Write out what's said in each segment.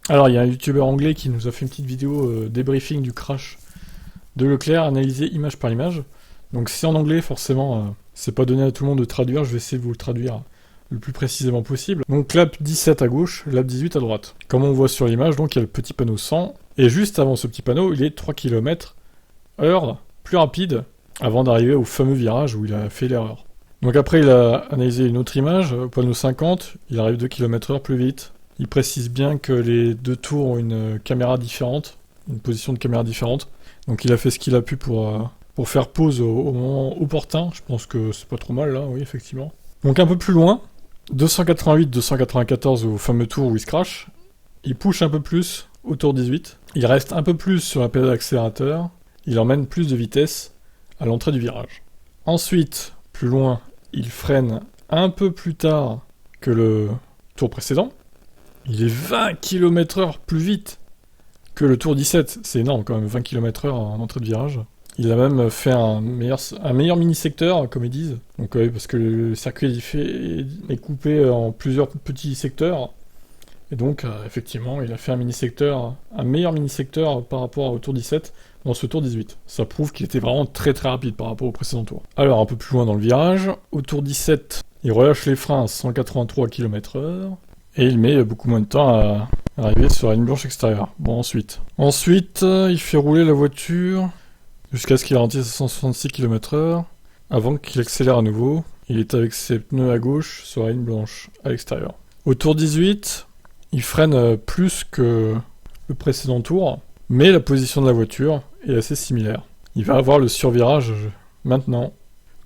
Alors, il y a un youtubeur anglais qui nous a fait une petite vidéo débriefing du crash de Leclerc, analysé image par image. Donc, c'est en anglais, forcément, c'est pas donné à tout le monde de traduire, je vais essayer de vous le traduire le plus précisément possible. Donc, lap 17 à gauche, lap 18 à droite. Comme on voit sur l'image, donc il y a le petit panneau 100, et juste avant ce petit panneau, il est 3 km/h plus rapide, avant d'arriver au fameux virage où il a fait l'erreur. Donc après, il a analysé une autre image, au panneau 50, il arrive 2 km/h plus vite. Il précise bien que les deux tours ont une caméra différente, une position de caméra différente. Donc il a fait ce qu'il a pu pour faire pause au moment opportun. Je pense que c'est pas trop mal là, oui, effectivement. Donc un peu plus loin, 288-294 au fameux tour où il se crash. Il push un peu plus au tour 18. Il reste un peu plus sur la pédale d'accélérateur. Il emmène plus de vitesse à l'entrée du virage. Ensuite, plus loin, il freine un peu plus tard que le tour précédent. Il est 20 km/h plus vite que le tour 17. C'est énorme quand même, 20 km/h en entrée de virage. Il a même fait un meilleur mini-secteur, comme ils disent. Donc oui, parce que le circuit est coupé en plusieurs petits secteurs. Et donc, effectivement, il a fait un meilleur mini-secteur par rapport au tour 17 dans ce tour 18. Ça prouve qu'il était vraiment très très rapide par rapport au précédent tour. Alors, un peu plus loin dans le virage, au tour 17, il relâche les freins à 183 km/h. Et il met beaucoup moins de temps à arriver sur la ligne blanche extérieure. Bon, ensuite, il fait rouler la voiture jusqu'à ce qu'il ralentisse à 166 km/h. Avant qu'il accélère à nouveau, il est avec ses pneus à gauche sur la ligne blanche à l'extérieur. Au tour 18, il freine plus que le précédent tour, mais la position de la voiture est assez similaire. Il va avoir le survirage maintenant.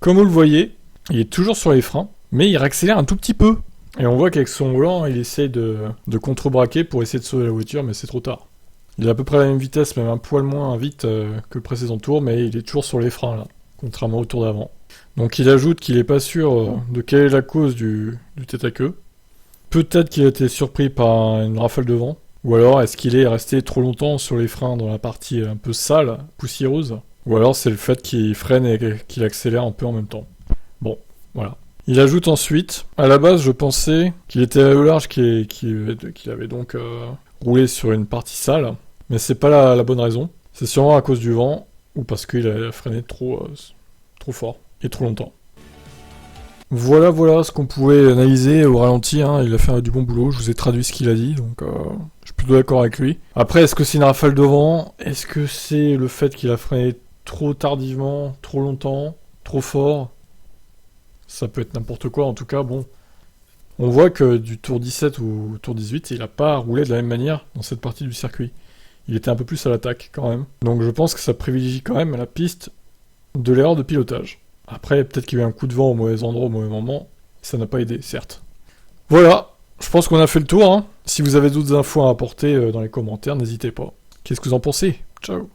Comme vous le voyez, il est toujours sur les freins, mais il réaccélère un tout petit peu. Et on voit qu'avec son volant, il essaie de contrebraquer pour essayer de sauver la voiture, mais c'est trop tard. Il a à peu près la même vitesse, même un poil moins vite que le précédent tour, mais il est toujours sur les freins là, contrairement au tour d'avant. Donc il ajoute qu'il n'est pas sûr de quelle est la cause du tête à queue. Peut-être qu'il a été surpris par une rafale de vent, ou alors est-ce qu'il est resté trop longtemps sur les freins dans la partie un peu sale, poussiéreuse, ou alors c'est le fait qu'il freine et qu'il accélère un peu en même temps. Bon, voilà. Il ajoute ensuite, à la base je pensais qu'il était au large, qu'il avait donc roulé sur une partie sale, mais c'est pas la bonne raison. C'est sûrement à cause du vent, ou parce qu'il a freiné trop fort, et trop longtemps. Voilà ce qu'on pouvait analyser au ralenti, hein. Il a fait du bon boulot, je vous ai traduit ce qu'il a dit, donc je suis plutôt d'accord avec lui. Après, est-ce que c'est une rafale de vent? Est-ce que c'est le fait qu'il a freiné trop tardivement, trop longtemps, trop fort? Ça peut être n'importe quoi, en tout cas, bon. On voit que du tour 17 au tour 18, il n'a pas roulé de la même manière dans cette partie du circuit. Il était un peu plus à l'attaque, quand même. Donc je pense que ça privilégie quand même la piste de l'erreur de pilotage. Après, peut-être qu'il y a eu un coup de vent au mauvais endroit, au mauvais moment. Ça n'a pas aidé, certes. Voilà, je pense qu'on a fait le tour, hein. Si vous avez d'autres infos à apporter dans les commentaires, n'hésitez pas. Qu'est-ce que vous en pensez? Ciao.